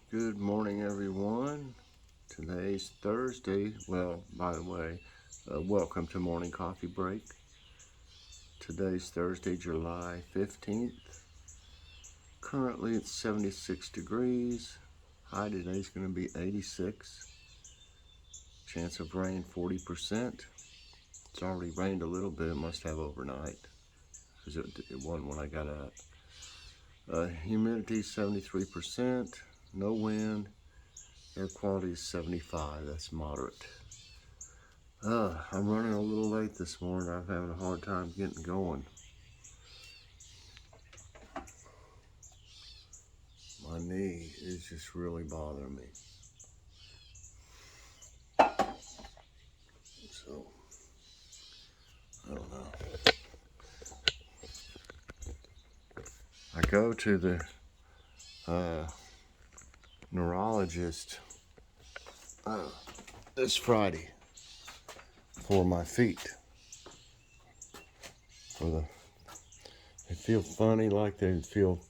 Good morning, everyone. Today's Thursday. Well, by the way, welcome to Morning Coffee Break. Today's Thursday, July 15th. Currently, it's 76 degrees. High today is going to be 86. Chance of rain 40%. It's already rained a little bit. It must have overnight because it wasn't when I got up. Humidity 73%. No wind. Air quality is 75. That's moderate. I'm running a little late this morning. I'm having a hard time getting going. My knee is just really bothering me. So, I don't know. I go to the neurologist this Friday for my feet. They feel funny, like they feel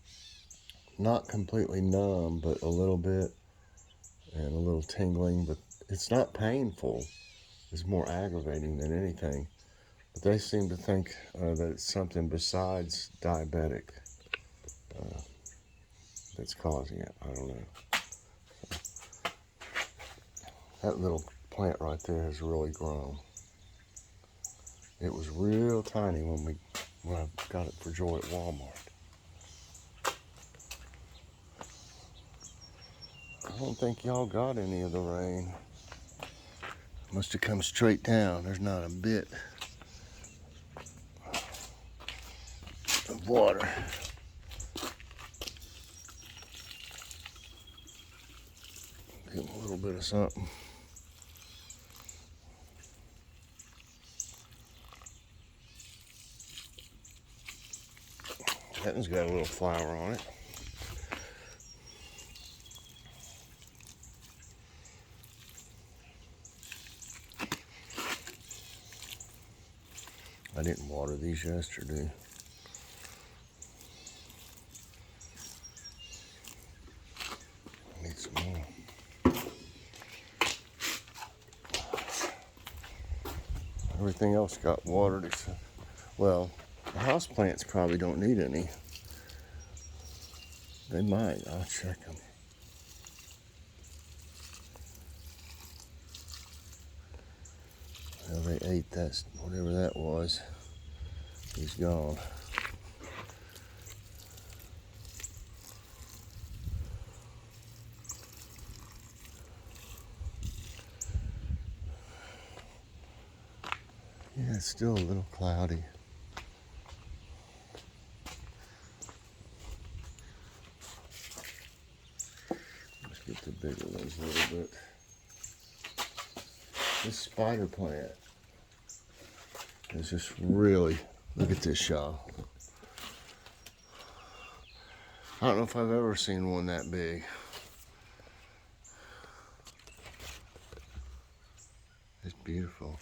not completely numb, but a little bit, and a little tingling, but it's not painful. It's more aggravating than anything. But they seem to think that it's something besides diabetic that's causing it. I don't know. That little plant right there has really grown. It was real tiny when I got it for Joy at Walmart. I don't think y'all got any of the rain. Must have come straight down. There's not a bit of water. Get a little bit of something. That one's got a little flower on it. I didn't water these yesterday. I need some more. Everything else got watered except, well, the house plants probably don't need any. They might. I'll check them. Well, they ate that, whatever that was. He's gone. Yeah, it's still a little cloudy. Let's get the bigger ones a little bit. This spider plant is just really, look at this, y'all. I don't know if I've ever seen one that big. It's beautiful.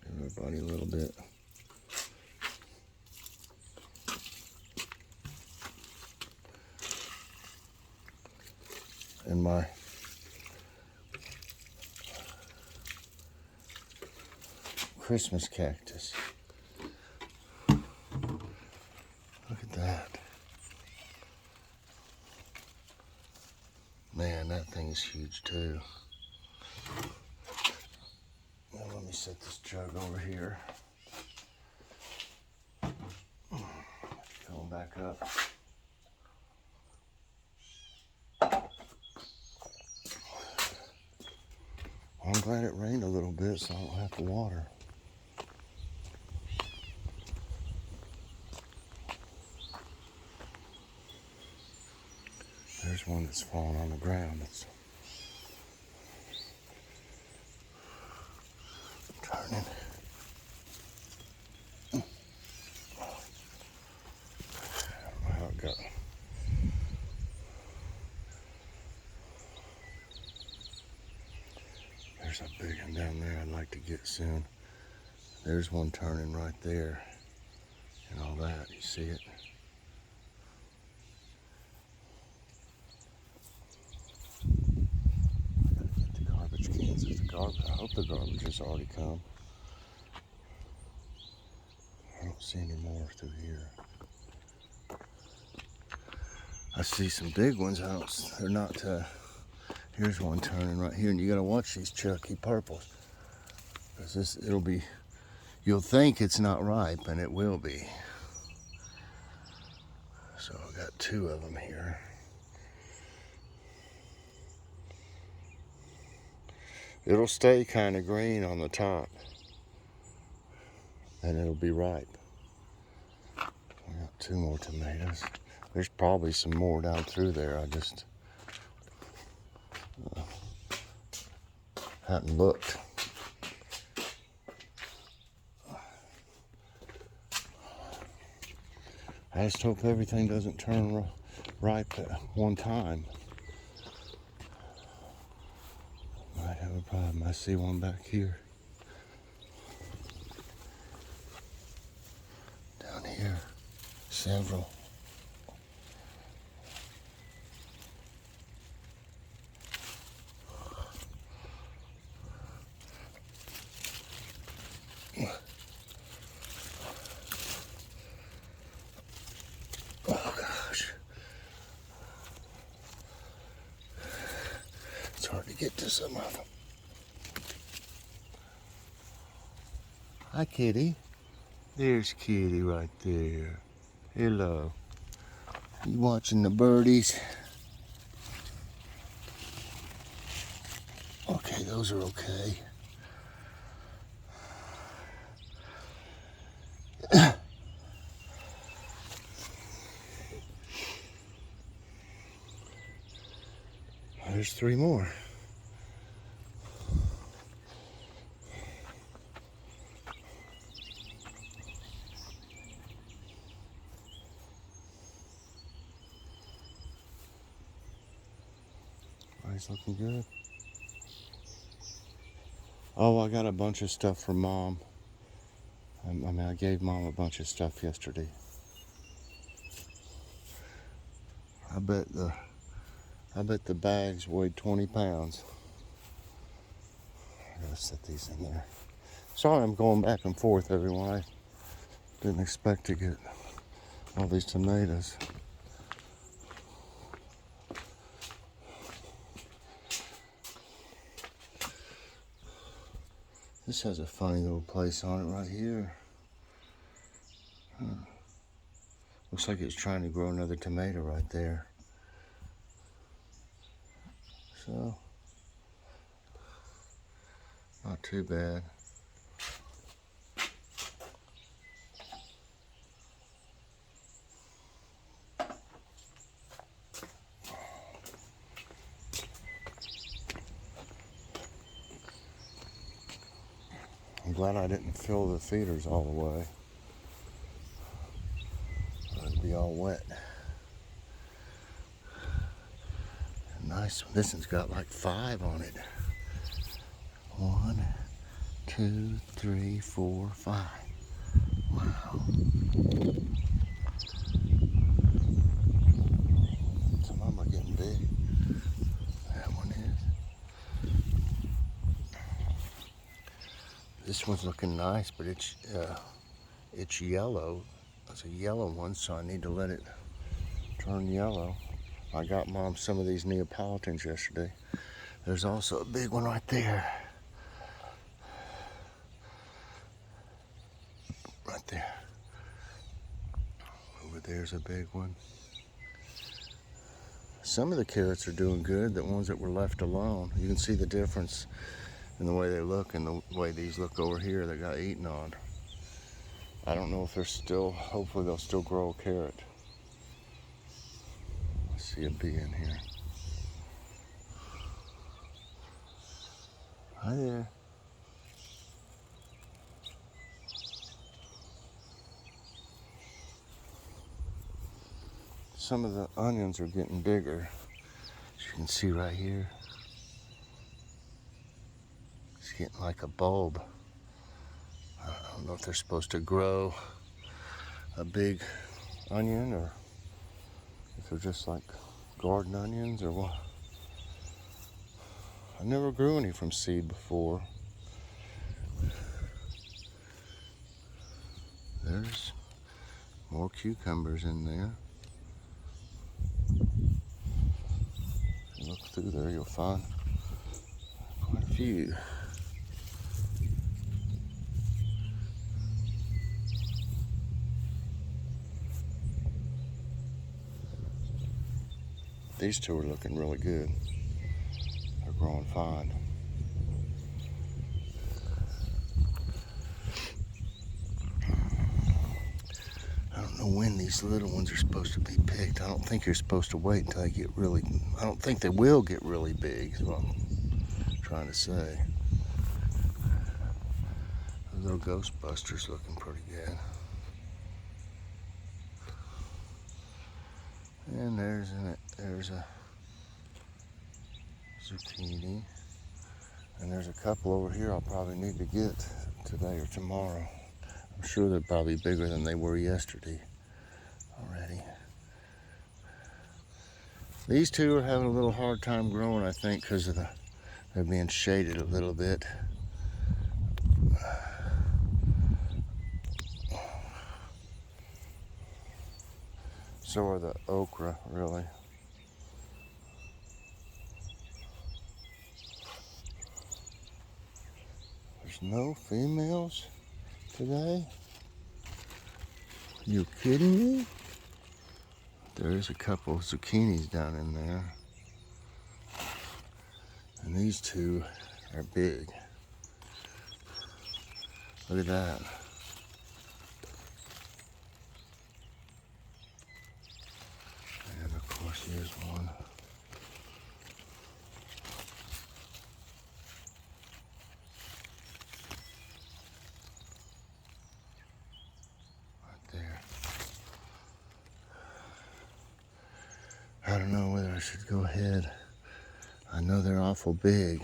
Give everybody a little bit. And my Christmas cactus. Look at that. Man, that thing is huge too. Now let me set this jug over here. Fill them back up. I'm glad it rained a little bit so I don't have to water. There's one that's fallen on the ground. It's turning. I don't know how it got. There's a big one down there I'd like to get soon. There's one turning right there and all that. You see it? The garbage has already come. I don't see any more through here. I see some big ones. They're not, here's one turning right here, and you gotta watch these Cherokee purples. Because you'll think it's not ripe, and it will be. So I got 2 of them here. It'll stay kind of green on the top, and it'll be ripe. We got 2 more tomatoes. There's probably some more down through there. I just hadn't looked. I just hope everything doesn't turn ripe at one time. Might have a problem. I see one back here. Down here, several. Oh gosh. It's hard to get to some of them. Hi, Kitty. There's Kitty right there. Hello. You watching the birdies? Okay, those are okay. There's 3 more. Everybody's looking good. Oh, I got a bunch of stuff from Mom. I gave Mom a bunch of stuff yesterday. I bet the bags weighed 20 pounds. I gotta set these in there. Sorry I'm going back and forth, everyone. I didn't expect to get all these tomatoes. This has a funny little place on it right here. Looks like it's trying to grow another tomato right there. So, not too bad. I'm glad I didn't fill the feeders all the way. It'd be all wet. Nice one. This one's got like 5 on it. 1, 2, 3, 4, 5. Wow. Some of them are getting big. That one is. This one's looking nice, but it's yellow. It's a yellow one, so I need to let it turn yellow. I got Mom some of these Neapolitans yesterday. There's also a big one right there. Right there. Over there's a big one. Some of the carrots are doing good, the ones that were left alone. You can see the difference in the way they look and the way these look over here that got eaten on. I don't know if they're still, hopefully they'll still grow a carrot. I see a bee in here. Hi there. Some of the onions are getting bigger. As you can see right here. It's getting like a bulb. I don't know if they're supposed to grow a big onion or if they're just like garden onions or what. I never grew any from seed before. there's more cucumbers in there. If you look through there, you'll find quite a few. These two are looking really good. They're growing fine. I don't know when these little ones are supposed to be picked. I don't think you're supposed to wait until they get really, I don't think they will get really big, is what I'm trying to say. The little Ghostbusters looking pretty good. And there's a zucchini. And there's a couple over here I'll probably need to get today or tomorrow. I'm sure they're probably bigger than they were yesterday already. These two are having a little hard time growing, I think, because of they're being shaded a little bit. So are the okra, really. There's no females today? You kidding me? There's a couple of zucchinis down in there. And these two are big. Look at that. And of course, here's one. I don't know whether I should go ahead. I know they're awful big.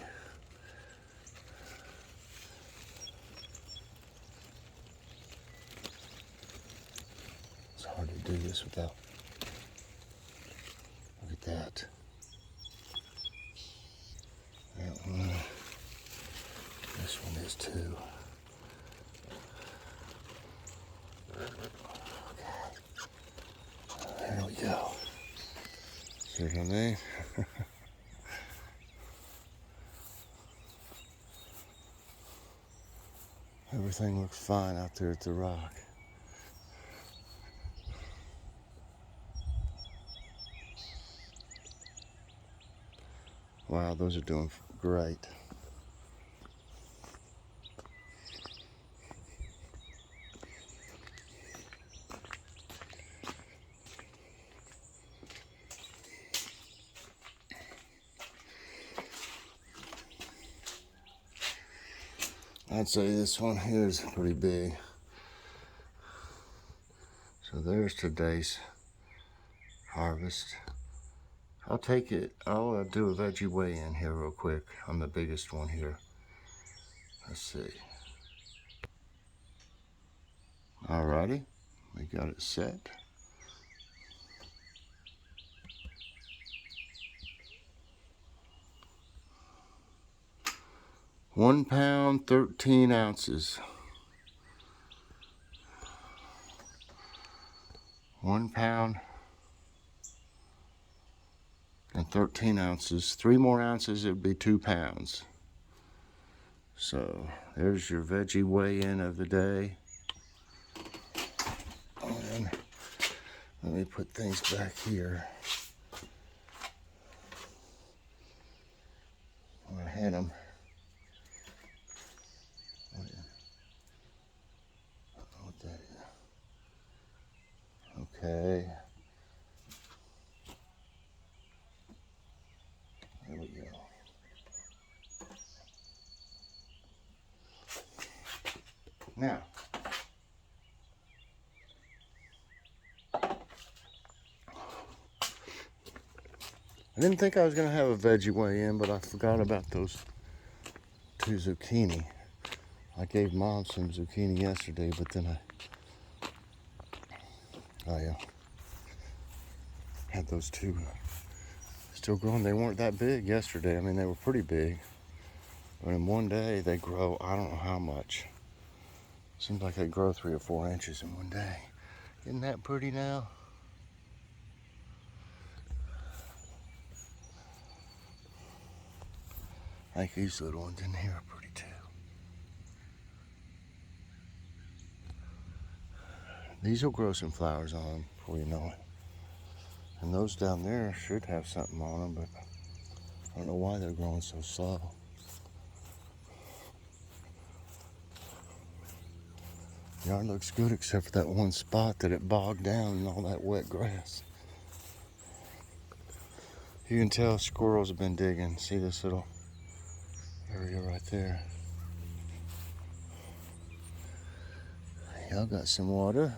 It's hard to do this without. Look at that. That one. This one is too. Okay. There we go. See what I mean? Everything looks fine out there at the rock. Wow, those are doing great. I'd say this one here is pretty big. So there's today's harvest. I'll take it, I'll do a veggie weigh-in here real quick on the biggest one here. Let's see. Alrighty, we got it set. £1 13 ounces. 1 pound and 13 ounces. 3 more ounces, it would be 2 pounds. So there's your veggie weigh-in of the day. And let me put things back here. I had them. What that is. Okay. There we go. Now, I didn't think I was going to have a veggie weigh-in, but I forgot about those 2 zucchini. I gave Mom some zucchini yesterday, but then I had those 2 still growing. They weren't that big yesterday. I mean, they were pretty big. But in one day, they grow, I don't know how much. Seems like they grow 3 or 4 inches in one day. Isn't that pretty now? I think these little ones in here are pretty too. These will grow some flowers on them before you know it. And those down there should have something on them, but I don't know why they're growing so slow. The yard looks good except for that one spot that it bogged down in all that wet grass. You can tell squirrels have been digging. See this little area right there? Y'all got some water.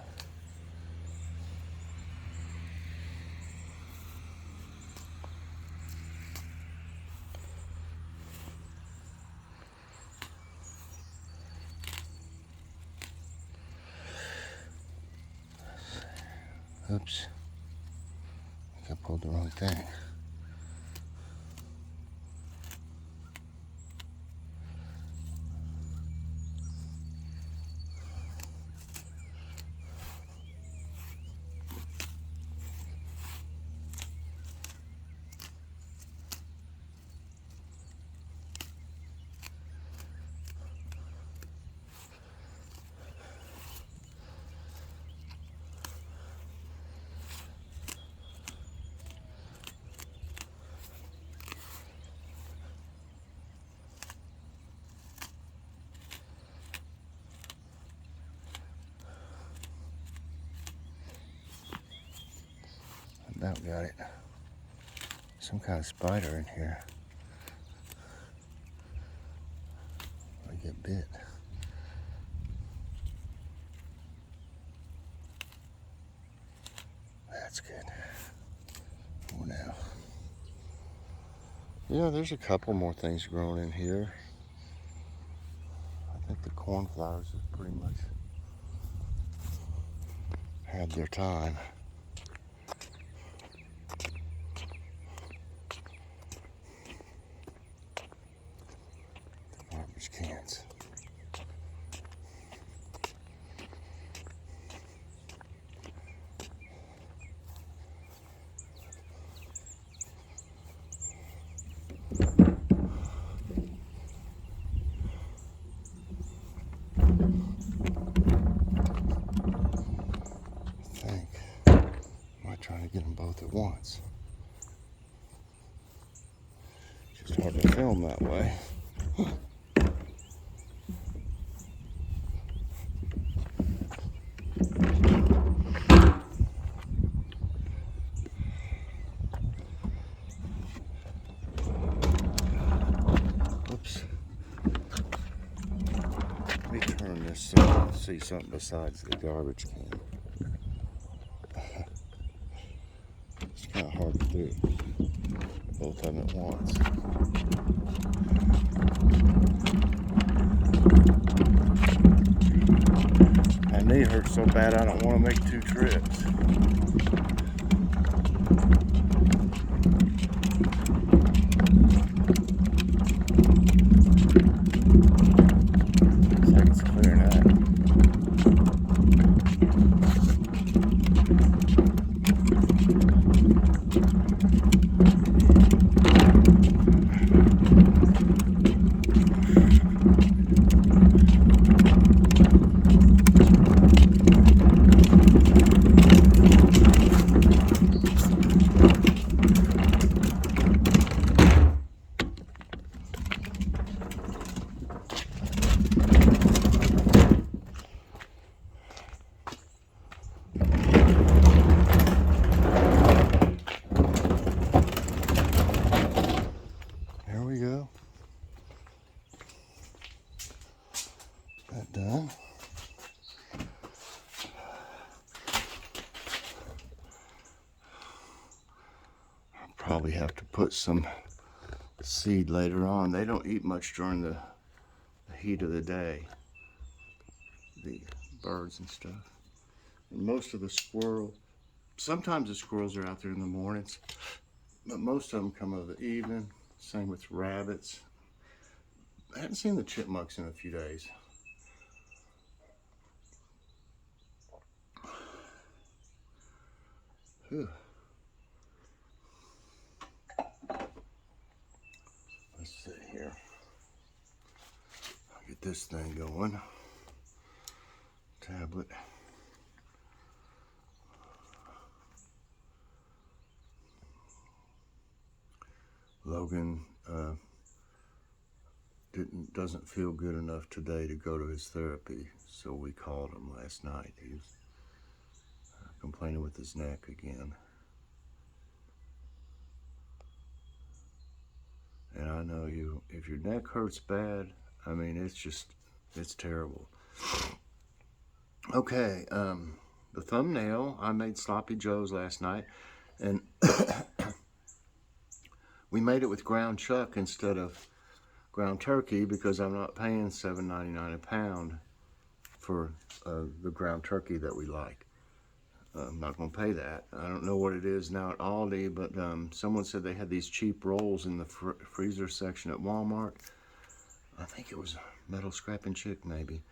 Oops. I think I pulled the wrong thing. About got it. Some kind of spider in here. I get bit. That's good. More now. Yeah, there's a couple more things growing in here. I think the cornflowers have pretty much had their time. Garbage cans. Trying to get them both at once. It's just hard to film that way. Oops. Let me turn this so I can see something besides the garbage can. It's kind of hard to do both of them at once. My knee hurts so bad I don't want to make 2 trips. Looks like it's clearing out. That done. I'll probably have to put some seed later on. They don't eat much during the heat of the day, the birds and stuff. And most of the sometimes the squirrels are out there in the mornings, but most of them come over the evening. Same with rabbits. I haven't seen the chipmunks in a few days. Whew. Let's see here. I'll get this thing going. Tablet. Logan doesn't feel good enough today to go to his therapy, so we called him last night. He was complaining with his neck again. And I know if your neck hurts bad, I mean, it's terrible. Okay, the thumbnail, I made Sloppy Joes last night, and we made it with ground chuck instead of ground turkey because I'm not paying $7.99 a pound for the ground turkey that we like. I'm not going to pay that. I don't know what it is now at Aldi, but someone said they had these cheap rolls in the freezer section at Walmart. I think it was Metal Scrapping Chick, maybe.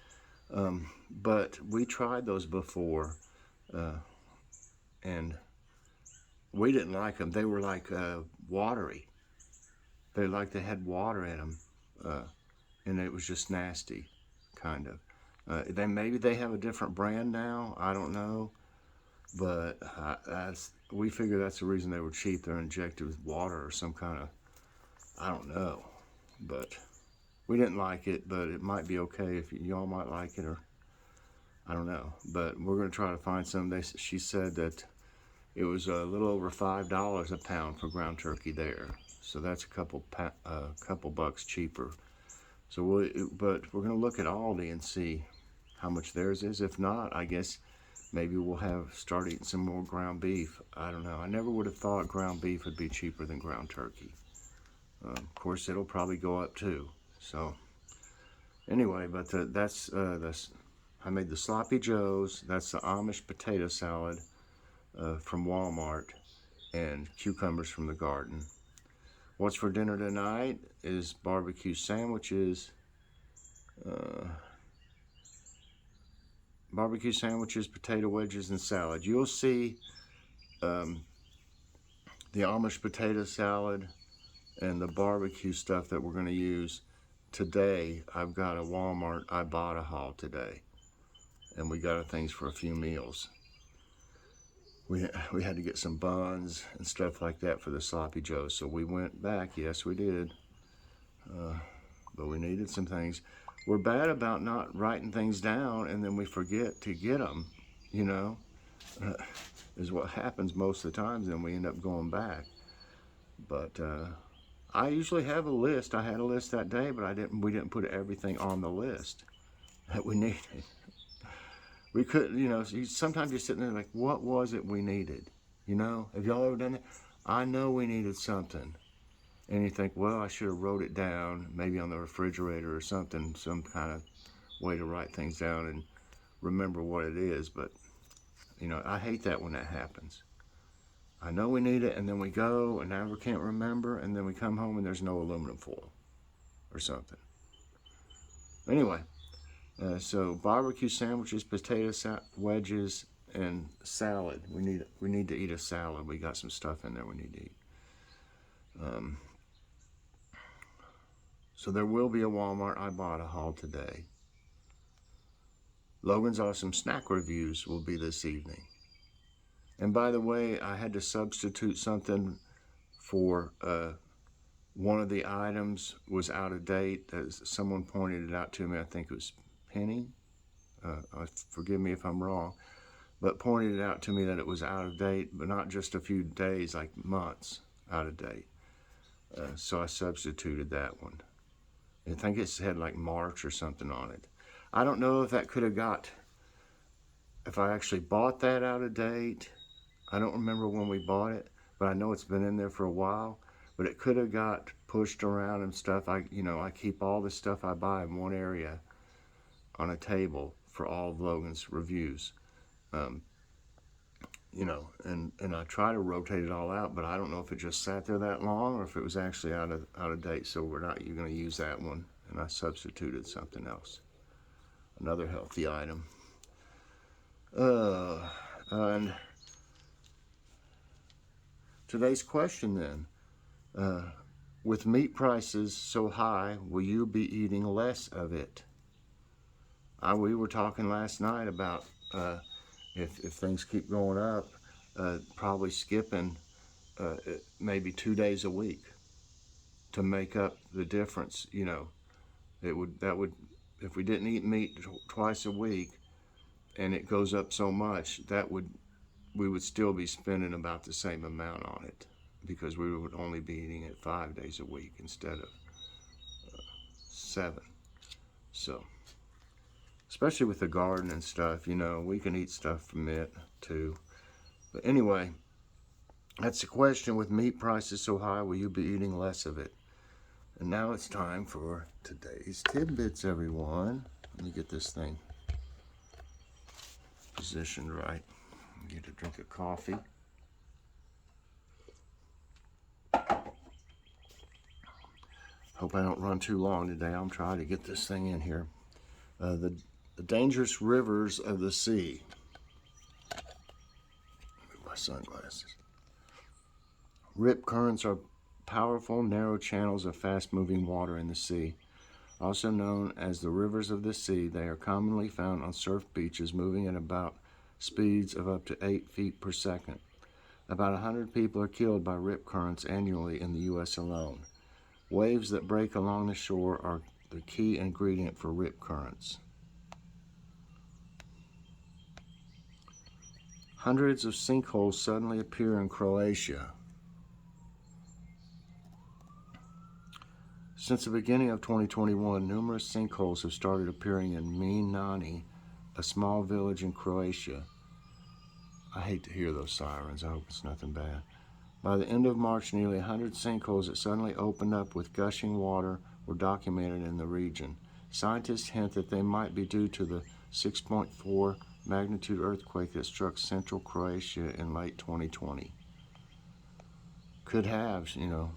But we tried those before, and we didn't like them. They were like watery. They had water in them, and it was just nasty, kind of. Maybe they have a different brand now. I don't know. But we figure that's the reason they were cheap. They're injected with water or some kind of, I don't know. But we didn't like it, but it might be okay if y'all might like it, or I don't know. But we're going to try to find some. She said that it was a little over $5 a pound for ground turkey there. So that's a couple bucks cheaper. So but we're going to look at Aldi and see how much theirs is. If not, I guess maybe we'll start eating some more ground beef. I don't know. I never would have thought ground beef would be cheaper than ground turkey. Of course, it'll probably go up too. So anyway, but I made the Sloppy Joes. That's the Amish potato salad from Walmart, and cucumbers from the garden. What's for dinner tonight is barbecue sandwiches. Barbecue sandwiches, potato wedges, and salad. You'll see the Amish potato salad and the barbecue stuff that we're going to use today. I've got a Walmart Ibotta haul today, and we got things for a few meals. We had to get some buns and stuff like that for the Sloppy Joes, so we went back. Yes, we did. But we needed some things. We're bad about not writing things down, and then we forget to get them, you know, is what happens most of the times, and we end up going back. But I usually have a list. I had a list that day, but we didn't put everything on the list that we needed. We couldn't, you know, sometimes you're sitting there like, what was it we needed? You know, have y'all ever done it? I know we needed something. And you think, well, I should have wrote it down, maybe on the refrigerator or something, some kind of way to write things down and remember what it is. But, you know, I hate that when that happens. I know we need it, and then we go, and now we can't remember, and then we come home and there's no aluminum foil or something. Anyway, so barbecue sandwiches, potato wedges, and salad. We need to eat a salad. We got some stuff in there we need to eat. So there will be a Walmart Ibotta haul today. Logan's Awesome Snack Reviews will be this evening. And by the way, I had to substitute something for one of the items was out of date. As someone pointed it out to me, I think it was Penny. Forgive me if I'm wrong, but pointed it out to me that it was out of date, but not just a few days, like months out of date. So I substituted that one. I think it had like March or something on it. I don't know if that could have if I actually bought that out of date. I don't remember when we bought it, but I know it's been in there for a while. But it could have got pushed around and stuff. I keep all the stuff I buy in one area on a table for all of Logan's reviews. You know, and I try to rotate it all out, but I don't know if it just sat there that long or if it was actually out of date. So you're going to use that one, and I substituted something else, another healthy item. And today's question then, with meat prices so high, will you be eating less of it? We were talking last night about if things keep going up, probably skipping maybe 2 days a week to make up the difference. You know, that would if we didn't eat meat twice a week and it goes up so much, we would still be spending about the same amount on it because we would only be eating it 5 days a week instead of 7. So, especially with the garden and stuff, you know, we can eat stuff from it too. But anyway, that's the question. With meat prices so high, will you be eating less of it? And now it's time for today's tidbits, everyone. Let me get this thing positioned right. Get a drink of coffee. Hope I don't run too long today. I'm trying to get this thing in here. The dangerous rivers of the sea. Move my sunglasses. Rip currents are powerful, narrow channels of fast-moving water in the sea. Also known as the rivers of the sea, they are commonly found on surf beaches, moving at about speeds of up to 8 feet per second. About 100 people are killed by rip currents annually in the U.S. alone. Waves that break along the shore are the key ingredient for rip currents. Hundreds of sinkholes suddenly appear in Croatia. Since the beginning of 2021, numerous sinkholes have started appearing in Minani, a small village in Croatia. I hate to hear those sirens. I hope it's nothing bad. By the end of March, nearly 100 sinkholes that suddenly opened up with gushing water were documented in the region. Scientists hint that they might be due to the 6.4 magnitude earthquake that struck central Croatia in late 2020. Could have, you know.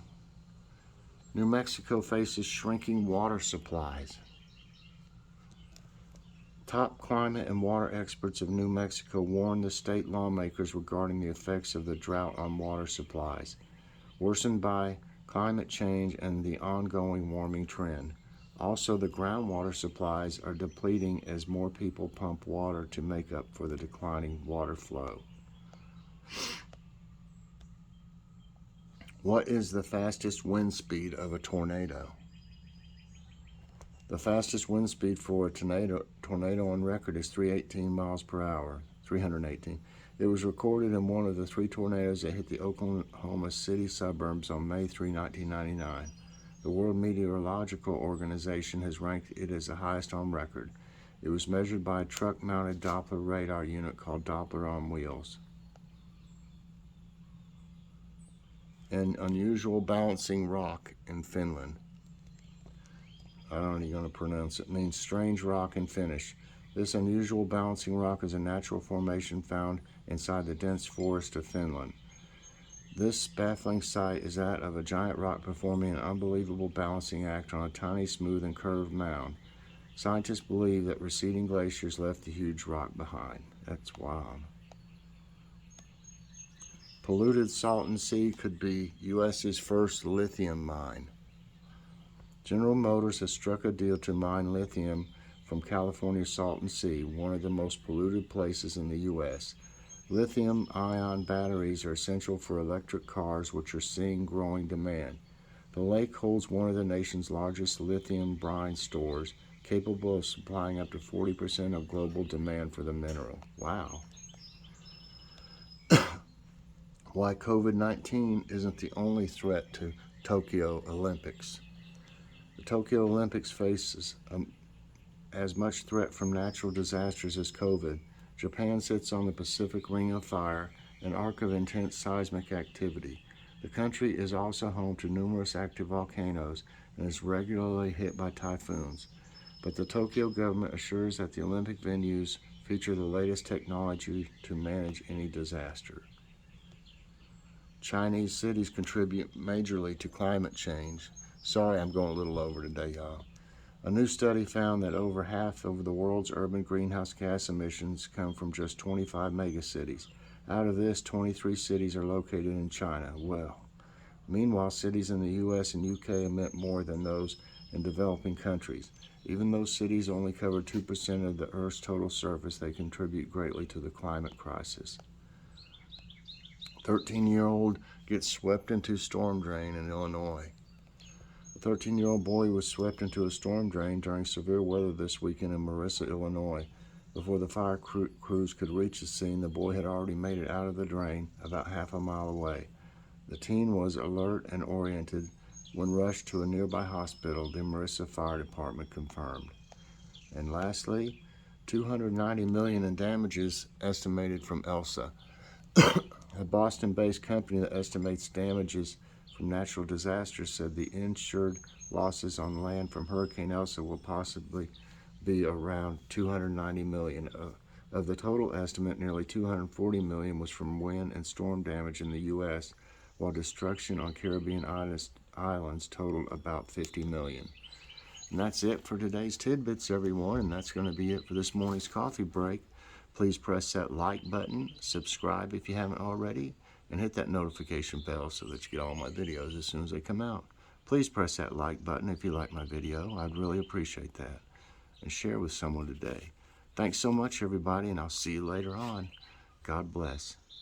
New Mexico faces shrinking water supplies. Top climate and water experts of New Mexico warned the state lawmakers regarding the effects of the drought on water supplies, worsened by climate change and the ongoing warming trend. Also, the groundwater supplies are depleting as more people pump water to make up for the declining water flow. What is the fastest wind speed of a tornado? The fastest wind speed for a tornado on record is 318 miles per hour, 318. It was recorded in one of the 3 tornadoes that hit the Oklahoma City suburbs on May 3, 1999. The World Meteorological Organization has ranked it as the highest on record. It was measured by a truck-mounted Doppler radar unit called Doppler on wheels. An unusual balancing rock in Finland. I don't even going to pronounce it. It means strange rock in Finnish. This unusual balancing rock is a natural formation found inside the dense forest of Finland. This baffling sight is that of a giant rock performing an unbelievable balancing act on a tiny, smooth, and curved mound. Scientists believe that receding glaciers left the huge rock behind. That's wild. Polluted Salton Sea could be U.S.'s first lithium mine. General Motors has struck a deal to mine lithium from California's Salton Sea, one of the most polluted places in the U.S. Lithium-ion batteries are essential for electric cars, which are seeing growing demand. The lake holds one of the nation's largest lithium brine stores, capable of supplying up to 40% of global demand for the mineral. Wow. Why COVID-19 isn't the only threat to Tokyo Olympics. The Tokyo Olympics faces as much threat from natural disasters as COVID. Japan sits on the Pacific Ring of Fire, an arc of intense seismic activity. The country is also home to numerous active volcanoes and is regularly hit by typhoons. But the Tokyo government assures that the Olympic venues feature the latest technology to manage any disaster. Chinese cities contribute majorly to climate change. Sorry, I'm going a little over today, y'all. A new study found that over half of the world's urban greenhouse gas emissions come from just 25 megacities. Out of this, 23 cities are located in China. Well, meanwhile, cities in the US and UK emit more than those in developing countries. Even though cities only cover 2% of the Earth's total surface, they contribute greatly to the climate crisis. 13-year-old gets swept into storm drain in Illinois. A 13-year-old boy was swept into a storm drain during severe weather this weekend in Marissa, Illinois. Before the fire crews could reach the scene, the boy had already made it out of the drain about half a mile away. The teen was alert and oriented when rushed to a nearby hospital, the Marissa Fire Department confirmed. And lastly, $290 million in damages estimated from Elsa. A Boston-based company that estimates damages from natural disasters said the insured losses on land from Hurricane Elsa will possibly be around $290 million. Of the total estimate, nearly $240 million was from wind and storm damage in the U.S., while destruction on Caribbean islands totaled about $50 million. And that's it for today's Tidbits, everyone, and that's going to be it for this morning's coffee break. Please press that like button, subscribe if you haven't already, and hit that notification bell so that you get all my videos as soon as they come out. Please press that like button if you like my video. I'd really appreciate that. And share with someone today. Thanks so much, everybody, and I'll see you later on. God bless.